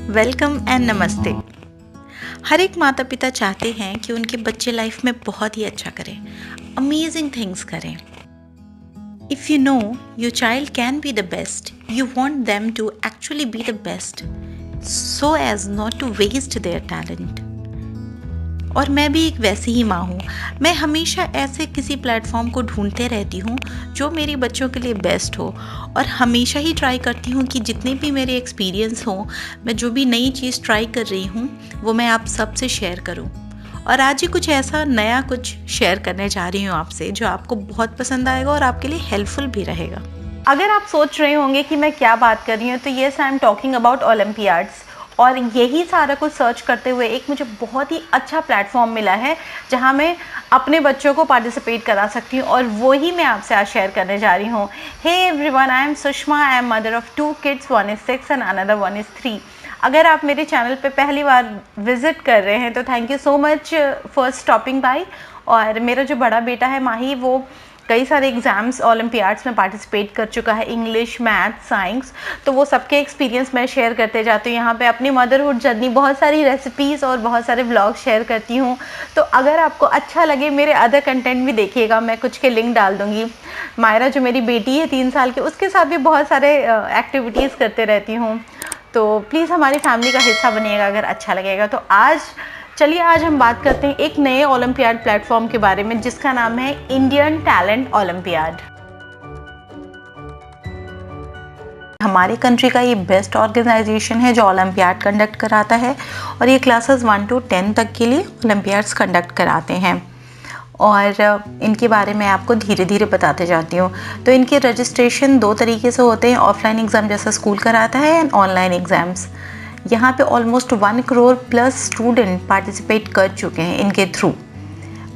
Welcome and नमस्ते। हर एक माता पिता चाहते हैं कि उनके बच्चे लाइफ में बहुत ही अच्छा करें, अमेजिंग थिंग्स करें। If you know your child can be the best, you want them to actually be the best so as not to waste their talent. और मैं भी एक वैसी ही माँ हूँ। मैं हमेशा ऐसे किसी प्लेटफॉर्म को ढूंढते रहती हूँ जो मेरे बच्चों के लिए बेस्ट हो, और हमेशा ही ट्राई करती हूँ कि जितने भी मेरे एक्सपीरियंस हों, मैं जो भी नई चीज़ ट्राई कर रही हूँ वो मैं आप सबसे शेयर करूँ। और आज ही कुछ ऐसा नया कुछ शेयर करने जा रही हूँ आपसे जो आपको बहुत पसंद आएगा और आपके लिए हेल्पफुल भी रहेगा। अगर आप सोच रहे होंगे कि मैं क्या बात कर रही हूँ, तो yes, I am talking about Olympiads. और यही सारा कुछ सर्च करते हुए एक मुझे बहुत ही अच्छा प्लेटफॉर्म मिला है जहाँ मैं अपने बच्चों को पार्टिसिपेट करा सकती हूँ, और वो ही मैं आपसे आज शेयर करने जा रही हूँ। Hey everyone, I am Sushma, I am mother of 2 kids, 1 is 6 and another 1 is 3। अगर आप मेरे चैनल पे पहली बार विजिट कर रहे हैं तो thank you so much for stopping by. और मेरा जो बड़ा बेटा है माही, वो कई सारे एग्ज़ाम्स ओलंपियाड्स में पार्टिसिपेट कर चुका है, इंग्लिश, मैथ, साइंस। तो वो सबके एक्सपीरियंस मैं शेयर करते जाती हूँ यहाँ पे, अपनी मदरहुड जर्नी, बहुत सारी रेसिपीज़ और बहुत सारे व्लॉग शेयर करती हूँ। तो अगर आपको अच्छा लगे मेरे अदर कंटेंट भी देखिएगा, मैं कुछ के लिंक डाल दूँगी। मायरा जो मेरी बेटी है 3 साल की, उसके साथ भी बहुत सारे एक्टिविटीज़ करते रहती हूँ। तो प्लीज़ हमारी फैमिली का हिस्सा बनिएगा अगर अच्छा लगेगा। तो आज हम बात करते हैं एक नए ओलंपियाड प्लेटफॉर्म के बारे में जिसका नाम है इंडियन टैलेंट ओलंपियाड। हमारे कंट्री का ये बेस्ट ऑर्गेनाइजेशन है जो ओलंपियाड कंडक्ट कराता है, और ये क्लासेस 1 to 10 तक के लिए ओलंपियाड्स कंडक्ट कराते हैं। और इनके बारे में आपको धीरे धीरे बताते जाती हूँ। तो इनके रजिस्ट्रेशन 2 तरीके से होते हैं, ऑफलाइन एग्ज़ाम जैसा स्कूल कराता है एंड ऑनलाइन एग्ज़ाम्स। यहाँ पे almost 1 crore plus student participate कर चुके हैं इनके थ्रू।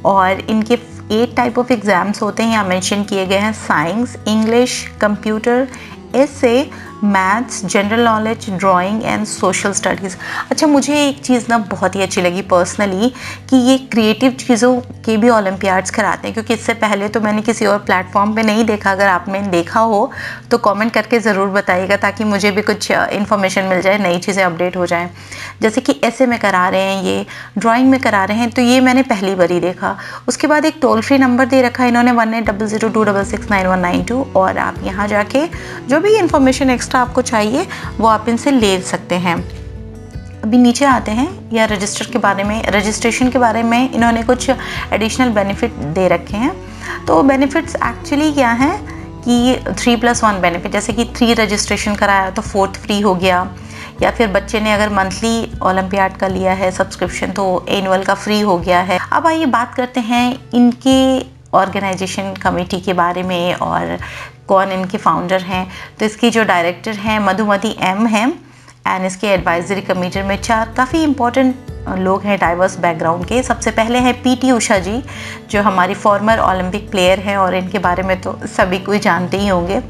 और इनके 8 टाइप ऑफ एग्ज़ाम्स होते हैं, यहाँ मेंशन किए गए हैं: science, English, computer, essay, maths, general knowledge, drawing and social studies. अच्छा, मुझे एक चीज़ ना बहुत ही अच्छी लगी पर्सनली कि ये क्रिएटिव चीज़ों के भी ओलंपियाड्स कराते हैं, क्योंकि इससे पहले तो मैंने किसी और प्लेटफॉर्म पे नहीं देखा। अगर आपने देखा हो तो कमेंट करके ज़रूर बताइएगा ताकि मुझे भी कुछ इन्फॉर्मेशन मिल जाए, नई चीज़ें अपडेट हो जाएँ। जैसे कि ऐसे में करा रहे हैं, ये ड्राइंग में करा रहे हैं, तो ये मैंने पहली बार ही देखा। उसके बाद एक टोल फ्री नंबर दे रखा है इन्होंने 180026669192, और आप यहाँ जाके जो भी इन्फॉर्मेशन एक्स्ट्रा आपको चाहिए वो आप इनसे ले सकते हैं। अभी नीचे आते हैं, या रजिस्ट्रेशन के बारे में इन्होंने कुछ एडिशनल बेनिफिट दे रखे हैं। तो बेनिफिट्स एक्चुअली क्या हैं कि 3+1 बेनिफिट, जैसे कि 3 रजिस्ट्रेशन कराया तो 4th फ्री हो गया, या फिर बच्चे ने अगर मंथली ओलंपियाड का लिया है सब्सक्रिप्शन तो एनुअल का फ्री हो गया है। अब आइए बात करते हैं इनके ऑर्गेनाइजेशन कमेटी के बारे में और कौन इनके फाउंडर हैं। तो इसकी जो डायरेक्टर हैं मधुमती एम हैं, एंड इसके एडवाइजरी कमेटी में 4 काफ़ी इंपॉर्टेंट लोग हैं डाइवर्स बैकग्राउंड के। सबसे पहले हैं पीटी उषा जी, जो हमारी फॉर्मर ओलंपिक प्लेयर हैं और इनके बारे में तो सभी कोई जानते ही होंगे।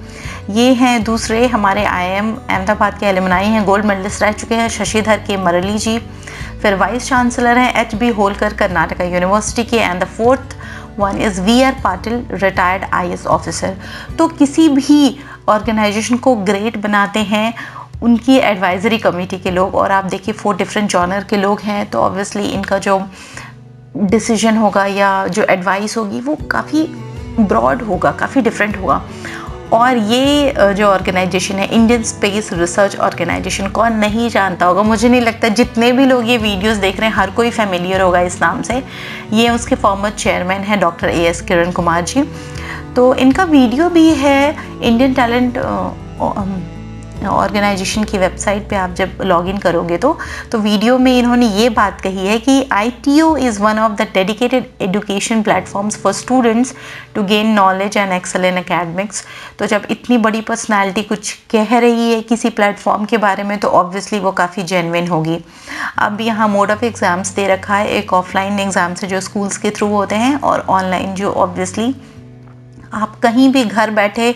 ये हैं दूसरे हमारे IIM अहमदाबाद के एलुमनाई हैं, गोल्ड मेडलिस्ट रह चुके हैं, शशिधर के मरली जी। फिर वाइस चांसलर हैं HB होलकर कर्नाटका यूनिवर्सिटी के, and the 4th one is VR Patil, retired IAS officer. तो किसी भी ऑर्गेनाइजेशन को ग्रेट बनाते हैं उनकी एडवाइजरी कमेटी के लोग। और आप देखिए 4 डिफरेंट जॉनर के लोग हैं, तो ऑब्वियसली इनका जो डिसीजन होगा या जो एडवाइस होगी वो काफ़ी ब्रॉड होगा, काफ़ी डिफरेंट होगा। और ये जो ऑर्गेनाइजेशन है इंडियन स्पेस रिसर्च ऑर्गेनाइजेशन, कौन नहीं जानता होगा। मुझे नहीं लगता जितने भी लोग ये वीडियोस देख रहे हैं हर कोई फेमिलियर होगा इस नाम से। ये उसके फॉर्मर चेयरमैन हैं डॉक्टर AS किरण कुमार जी। तो इनका वीडियो भी है इंडियन टैलेंट ऑर्गेनाइजेशन की वेबसाइट पे आप जब लॉगिन करोगे तो वीडियो में इन्होंने ये बात कही है कि ITO is one of the dedicated education platforms for students to gain knowledge and excel in academics. तो जब इतनी बड़ी पर्सनालिटी कुछ कह रही है किसी प्लेटफॉर्म के बारे में तो ऑब्वियसली वो काफ़ी जेन्युइन होगी। अब यहाँ मोड ऑफ एग्ज़ाम्स दे रखा है, एक ऑफलाइन एग्ज़ाम से जो स्कूल्स के थ्रू होते हैं, और ऑनलाइन जो ऑब्वियसली आप कहीं भी घर बैठे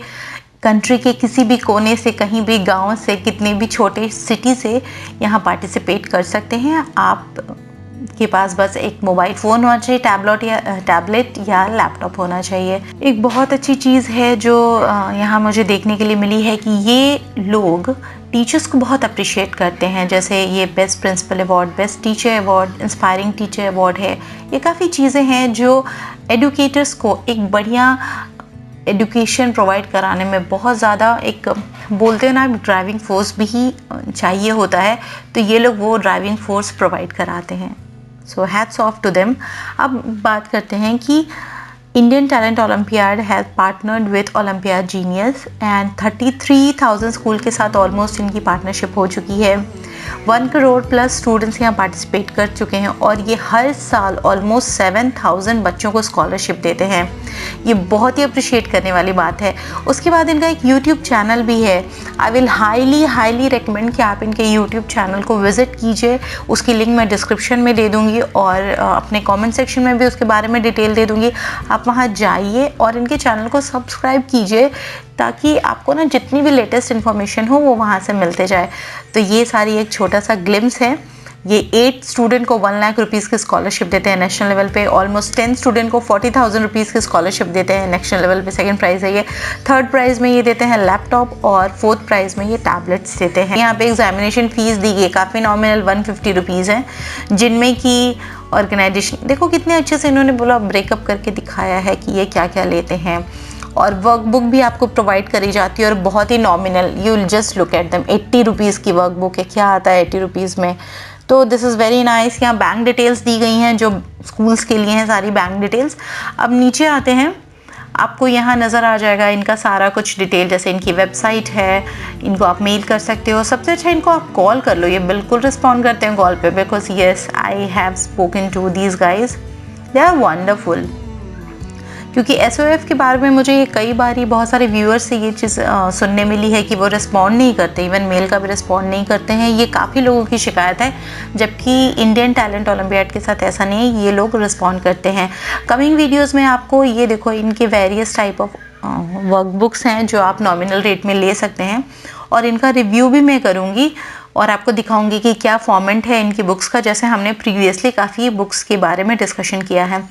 कंट्री के किसी भी कोने से, कहीं भी गांव से, कितने भी छोटे सिटी से यहाँ पार्टिसिपेट कर सकते हैं। आप के पास बस एक मोबाइल फ़ोन होना चाहिए, टैबलेट या लैपटॉप होना चाहिए। एक बहुत अच्छी चीज़ है जो यहाँ मुझे देखने के लिए मिली है कि ये लोग टीचर्स को बहुत अप्रिशिएट करते हैं, जैसे ये best principal award, best teacher award, inspiring teacher award है। ये काफ़ी चीज़ें हैं जो एडुकेटर्स को एक बढ़िया एडुकेशन प्रोवाइड कराने में बहुत ज़्यादा, एक बोलते हैं ना ड्राइविंग फोर्स भी ही चाहिए होता है, तो ये लोग वो ड्राइविंग फोर्स प्रोवाइड कराते हैं। So hats off to them. अब बात करते हैं कि Indian talent olympiad has partnered with olympiad genius and 33,000 school के साथ ऑलमोस्ट इनकी पार्टनरशिप हो चुकी है। 1 करोड़ प्लस स्टूडेंट्स यहाँ पार्टिसिपेट कर चुके हैं और ये हर साल ऑलमोस्ट 7,000 बच्चों को स्कॉलरशिप देते हैं। ये बहुत ही अप्रिशिएट करने वाली बात है। उसके बाद इनका एक यूट्यूब चैनल भी है। आई विल हाईली रिकमेंड कि आप इनके यूट्यूब चैनल को विज़िट कीजिए। उसकी लिंक मैं डिस्क्रिप्शन में दे दूँगी और अपने कमेंट सेक्शन में भी उसके बारे में डिटेल दे दूँगी। आप वहाँ जाइए और इनके चैनल को सब्सक्राइब कीजिए ताकि आपको ना जितनी भी लेटेस्ट इन्फॉर्मेशन हो वो वहाँ से मिलते जाए। तो ये सारी एक छोटा सा ग्लिम्स है। ये 8 स्टूडेंट को 1 लाख रुपीज़ की स्कॉलरशिप देते हैं नेशनल लेवल पे। ऑलमोस्ट 10 स्टूडेंट को 40,000 रुपीज़ की स्कॉलरशिप देते हैं नेशनल लेवल पे। सेकंड प्राइज़ है ये। थर्ड प्राइज़ में ये देते हैं लैपटॉप और फोर्थ प्राइज़ में ये टैबलेट्स देते हैं। यहाँ पे एग्जामिनेशन फ़ीस दी गई काफ़ी नॉमिनल 150 रुपीज़ है, जिनमें कि ऑर्गेनाइजेशन देखो कितने अच्छे से इन्होंने बोला ब्रेकअप करके दिखाया है कि ये क्या क्या लेते हैं। और वर्कबुक भी आपको प्रोवाइड करी जाती है और बहुत ही nominal, you will just look at them. 80 rupees की वर्कबुक है, क्या आता है 80 रुपीज़ में, तो दिस इज़ वेरी नाइस। यहाँ बैंक डिटेल्स दी गई हैं जो स्कूल्स के लिए हैं, सारी बैंक डिटेल्स। अब नीचे आते हैं, आपको यहाँ नज़र आ जाएगा इनका सारा कुछ डिटेल, जैसे इनकी वेबसाइट है, इनको आप मेल कर सकते हो। सबसे अच्छा इनको आप कॉल कर लो, ये बिल्कुल रिस्पॉन्ड करते हैं कॉल पे, because yes I have spoken to these guys, they are wonderful. क्योंकि SOF के बारे में मुझे कई बार ही बहुत सारे व्यूअर्स से ये चीज़ सुनने मिली है कि वो रिस्पॉन्ड नहीं करते, इवन मेल का भी रिस्पॉन्ड नहीं करते हैं। ये काफ़ी लोगों की शिकायत है, जबकि इंडियन टैलेंट ओलंपियाड के साथ ऐसा नहीं है, ये लोग रिस्पॉन्ड करते हैं। कमिंग वीडियोज़ में आपको ये देखो इनके वेरियस टाइप ऑफ वर्कबुक्स हैं जो आप नॉमिनल रेट में ले सकते हैं और इनका रिव्यू भी मैं करूँगी और आपको दिखाऊंगी कि क्या फॉर्मेट है इनकी बुक्स का, जैसे हमने प्रीवियसली काफ़ी बुक्स के बारे में डिस्कशन किया है।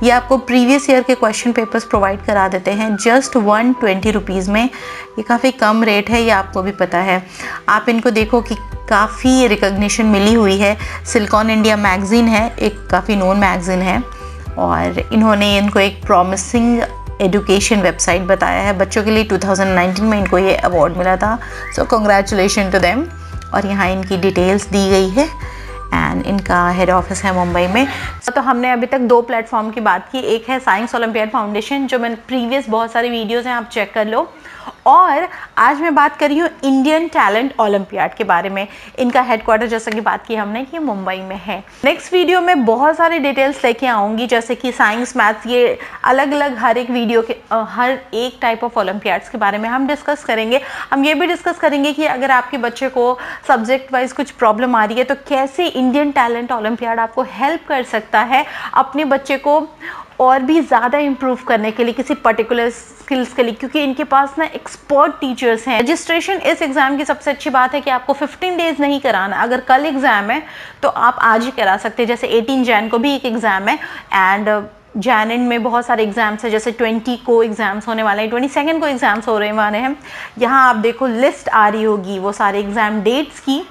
ये आपको प्रीवियस ईयर के क्वेश्चन पेपर्स प्रोवाइड करा देते हैं जस्ट 120 रुपीज़ में। ये काफ़ी कम रेट है, ये आपको भी पता है। आप इनको देखो कि काफ़ी रिकग्निशन मिली हुई है। सिलिकॉन इंडिया मैगज़ीन है, एक काफ़ी नोन मैगज़ीन है और इन्होंने इनको एक प्रॉमिसिंग एजुकेशन वेबसाइट बताया है बच्चों के लिए। 2019 में इनको ये अवार्ड मिला था, सो कंग्रेचुलेशन टू देम। और यहाँ इनकी डिटेल्स दी गई है एंड इनका हेड ऑफिस है मुंबई में। तो हमने अभी तक 2 प्लेटफॉर्म की बात की, एक है साइंस ओलंपियाड फाउंडेशन जो मैंने प्रीवियस बहुत सारी वीडियोज़ हैं, आप चेक कर लो, और आज मैं बात कर रही हूँ इंडियन टैलेंट ओलंपियाड के बारे में। इनका हेडक्वार्टर जैसा कि बात की हमने कि मुंबई में है। नेक्स्ट वीडियो में बहुत सारे डिटेल्स लेके आऊँगी, जैसे कि साइंस मैथ्स, ये अलग अलग हर एक वीडियो के हर एक टाइप ऑफ ओलंपियाड्स के बारे में हम डिस्कस करेंगे। हम ये भी डिस्कस करेंगे कि अगर आपके बच्चे को सब्जेक्ट वाइज कुछ प्रॉब्लम आ रही है तो कैसे इंडियन टैलेंट ओलंपियाड आपको हेल्प कर सकता है अपने बच्चे को और भी ज़्यादा इम्प्रूव करने के लिए किसी पर्टिकुलर स्किल्स के लिए, क्योंकि इनके पास ना एक्सपर्ट टीचर्स हैं। रजिस्ट्रेशन इस एग्ज़ाम की सबसे अच्छी बात है कि आपको 15 डेज़ नहीं कराना। अगर कल एग्ज़ाम है तो आप आज ही करा सकते हैं, जैसे 18 जैन को भी एक एग्ज़ाम है एंड जैन में बहुत सारे एग्ज़ाम्स हैं, जैसे 20 को एग्ज़ाम्स होने वाले हैं, 22 को एग्ज़ाम्स हो रहे वाले हैं। यहाँ आप देखो लिस्ट आ रही होगी वो सारे एग्ज़ाम डेट्स की,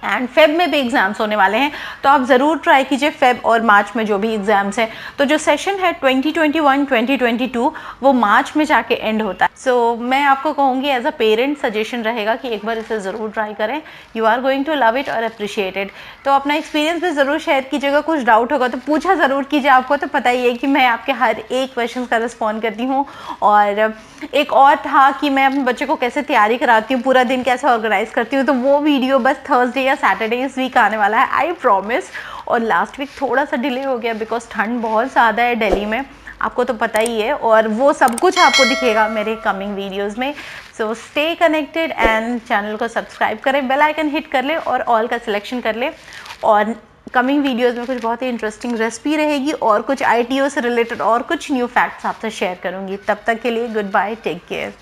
एंड फेब में भी एग्ज़ाम्स होने वाले हैं, तो आप ज़रूर ट्राई कीजिए फेब और मार्च में जो भी एग्ज़ाम्स हैं। तो जो सेशन है 2021-2022 वो मार्च में जाके एंड होता है। सो मैं आपको कहूँगी एज अ पेरेंट सजेशन रहेगा कि एक बार इसे ज़रूर ट्राई करें, you are going to love it और अप्रिशिएट इट। तो अपना एक्सपीरियंस भी ज़रूर शेयर कीजिएगा, कुछ डाउट होगा तो पूछा ज़रूर कीजिए। आपको तो पता ही है कि मैं आपके हर एक क्वेश्चन का रिस्पॉन्ड करती हूँ। और एक और था कि मैं अपने बच्चे को कैसे तैयारी कराती हूँ, पूरा दिन कैसे ऑर्गेनाइज करती हूँ, तो वो वीडियो बस थर्सडे या सैटरडे इस वीक आने वाला है, आई प्रॉमिस। और लास्ट वीक थोड़ा सा डिले हो गया बिकॉज ठंड बहुत ज़्यादा है दिल्ली में, आपको तो पता ही है, और वो सब कुछ आपको दिखेगा मेरे कमिंग वीडियोस में। So stay connected and channel को सब्सक्राइब करें, बेल आइकन हिट कर ले और ऑल का सिलेक्शन कर ले। और कमिंग वीडियोस में कुछ बहुत ही इंटरेस्टिंग रेसिपी रहेगी और कुछ ITO से रिलेटेड और कुछ न्यू फैक्ट्स आपसे शेयर करूँगी। तब तक के लिए गुड बाय, टेक केयर।